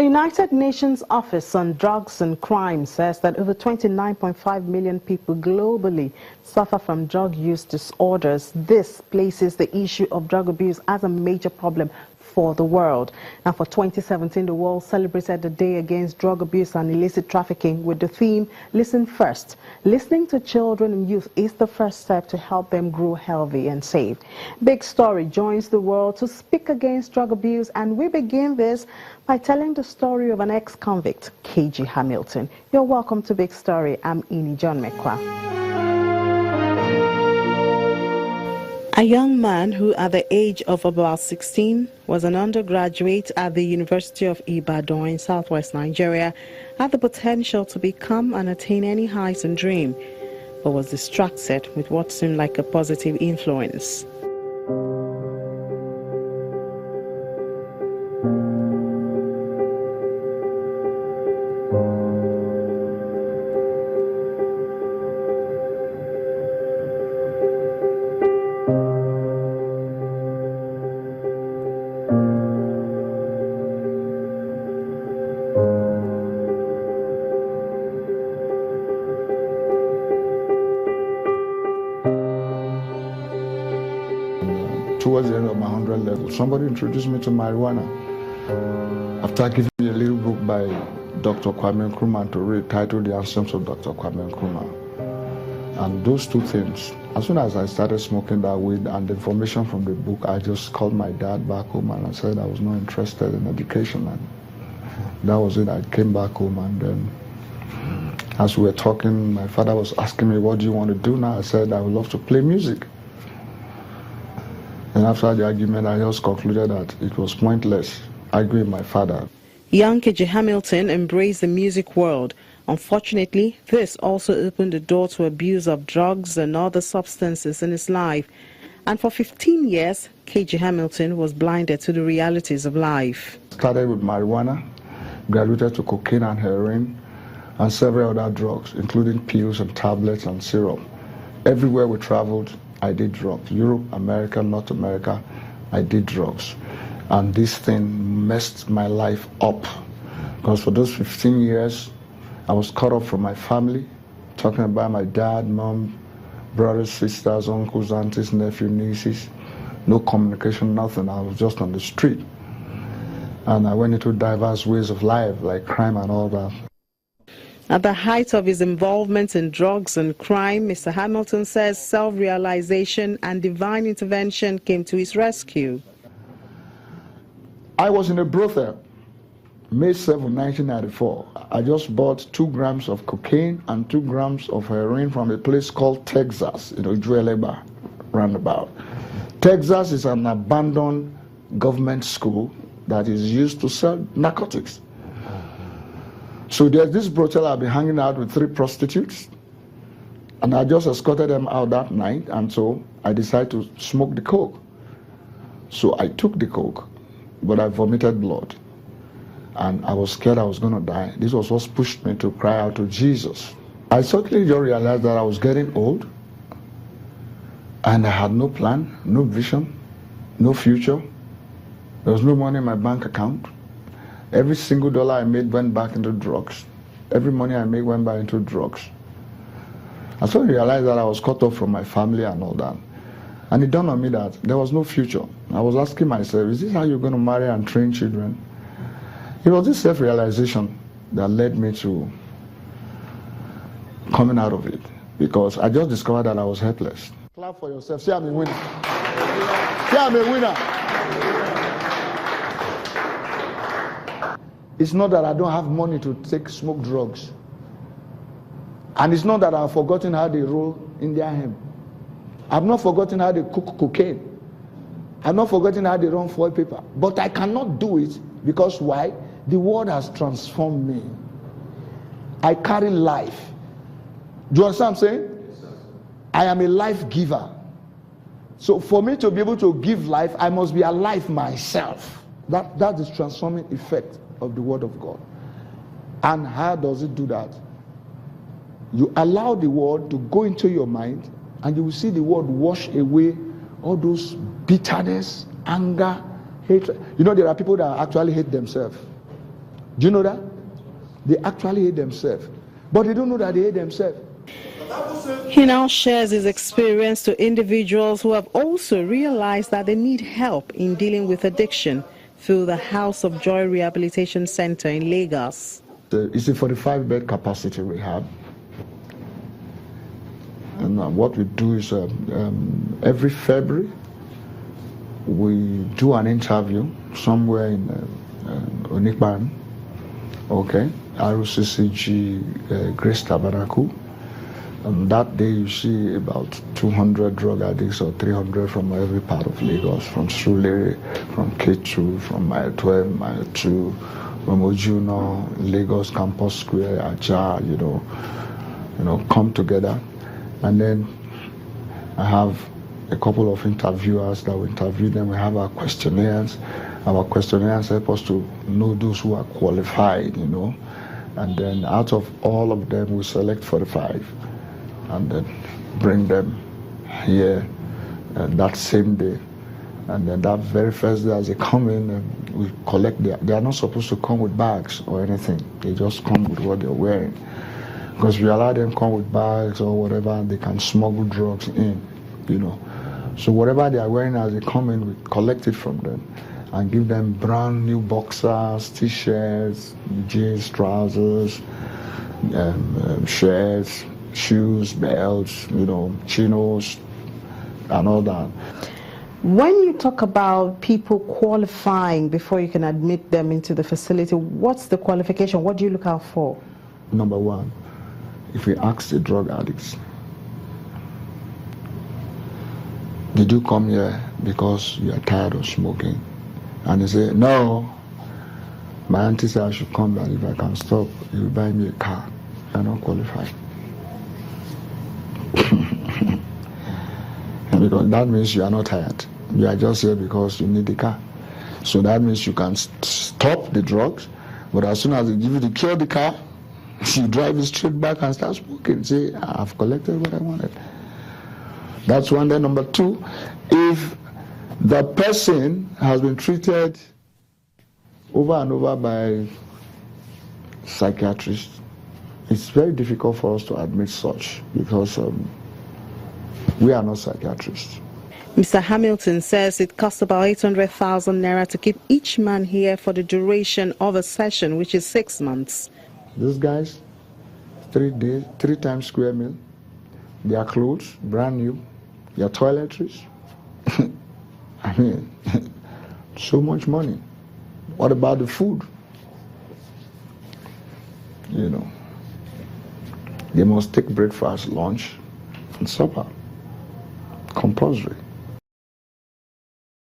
United Nations Office on Drugs and Crime says that over 29.5 million people globally suffer from drug use disorders. This places the issue of drug abuse as a major problem for the world. Now, for 2017, the world celebrated the Day Against Drug Abuse and Illicit Trafficking with the theme, Listen First. Listening to children and youth is the first step to help them grow healthy and safe. Big Story joins the world to speak against drug abuse, and we begin this by telling the story of an ex-convict, Keji Hamilton. You're welcome to Big Story. I'm Ini John Mekwa. A young man who at the age of about 16 was an undergraduate at the University of Ibadan in southwest Nigeria had the potential to become and attain any heights and dream, but was distracted with what seemed like a positive influence. Towards the end of my 100 level, somebody introduced me to marijuana. After giving me a little book by Dr. Kwame Nkrumah to read, titled The Anthems of Dr. Kwame Nkrumah. And those two things, as soon as I started smoking that weed and the information from the book, I just called my dad back home and I said I was not interested in education. And that was it. I came back home, and then as we were talking, my father was asking me, what do you want to do now? I said, I would love to play music. And after the argument, I just concluded that it was pointless arguing with my father. Young Keji Hamilton embraced the music world. Unfortunately, this also opened the door to abuse of drugs and other substances in his life. And for 15 years, Keji Hamilton was blinded to the realities of life. Started with marijuana, graduated to cocaine and heroin, and several other drugs, including pills and tablets and syrup. Everywhere we traveled, I did drugs. Europe, America, North America, I did drugs. And this thing messed my life up. Because for those 15 years, I was cut off from my family, talking about my dad, mom, brothers, sisters, uncles, aunties, nephews, nieces. No communication, nothing. I was just on the street. And I went into diverse ways of life, like crime and all that. At the height of his involvement in drugs and crime, Mr. Hamilton says self-realization and divine intervention came to his rescue. I was in a brothel, May 7, 1994. I just bought 2 grams of cocaine and 2 grams of heroin from a place called Texas, Jueleba roundabout. Texas is an abandoned government school that is used to sell narcotics. So there's this brothel. I've been hanging out with 3 prostitutes, and I just escorted them out that night, and so I decided to smoke the coke. So I took the coke, but I vomited blood, and I was scared I was going to die. This was what pushed me to cry out to Jesus. I suddenly just realized that I was getting old, and I had no plan, no vision, no future. There was no money in my bank account. Every single dollar I made went back into drugs. Every money I made went back into drugs. I suddenly realized that I was cut off from my family and all that. And it dawned on me that there was no future. I was asking myself, is this how you're going to marry and train children? It was this self-realization that led me to coming out of it, because I just discovered that I was helpless. Clap for yourself. Say I'm a winner. Say I'm a winner. It's not that I don't have money to smoke drugs. And it's not that I've forgotten how they roll in their hemp. I've not forgotten how they cook cocaine. I've not forgotten how they run foil paper. But I cannot do it because why? The world has transformed me. I carry life. Do you understand what I'm saying? Yes, sir. I am a life giver. So for me to be able to give life, I must be alive myself. That is transforming effect of the word of God. And how does it do that? You allow the word to go into your mind, and you will see the word wash away all those bitterness, anger, hatred. You know, there are people that actually hate themselves. Do you know that? They actually hate themselves. But they don't know that they hate themselves. He now shares his experience to individuals who have also realized that they need help in dealing with addiction through the House of Joy Rehabilitation Center in Lagos. It's a 45-bed capacity rehab. And what we do is every February, we do an interview somewhere in Onikban, okay, ROCCG Grace Tabernacle. And that day you see about 200 drug addicts or 300 from every part of Lagos, from Surulere, from Keji, from Mile 12, Mile 2, from Ojuno, Lagos Campus Square, Aja, you know, come together. And then I have a couple of interviewers that will interview them. We have our questionnaires. Our questionnaires help us to know those who are qualified, you know. And then out of all of them, we select 45 and then bring them here that same day. And then that very first day as they come in, we collect they are not supposed to come with bags or anything. They just come with what they're wearing. Because we allow them come with bags or whatever, and they can smuggle drugs in, you know. So whatever they are wearing as they come in, we collect it from them and give them brand new boxers, t-shirts, jeans, trousers, shirts, shoes, belts, you know, chinos, and all that. When you talk about people qualifying before you can admit them into the facility, what's the qualification? What do you look out for? Number one, if we ask the drug addicts, did you come here because you are tired of smoking? And they say, no, my auntie said I should come, and if I can stop, you will buy me a car. I'm not qualified. Because that means you are not tired. You are just here because you need the car. So that means you can stop the drugs, but as soon as they give you the key of the car, you drive it straight back and start smoking. Say, I've collected what I wanted. That's one. Then number two, if the person has been treated over and over by psychiatrists, it's very difficult for us to admit such because we are not psychiatrists. Mr. Hamilton says it costs about 800,000 naira to keep each man here for the duration of a session, which is 6 months. These guys, 3 days, 3 times square meal, their clothes, brand new, their toiletries. I mean, so much money. What about the food? You know, they must take breakfast, lunch, and supper. Compulsory.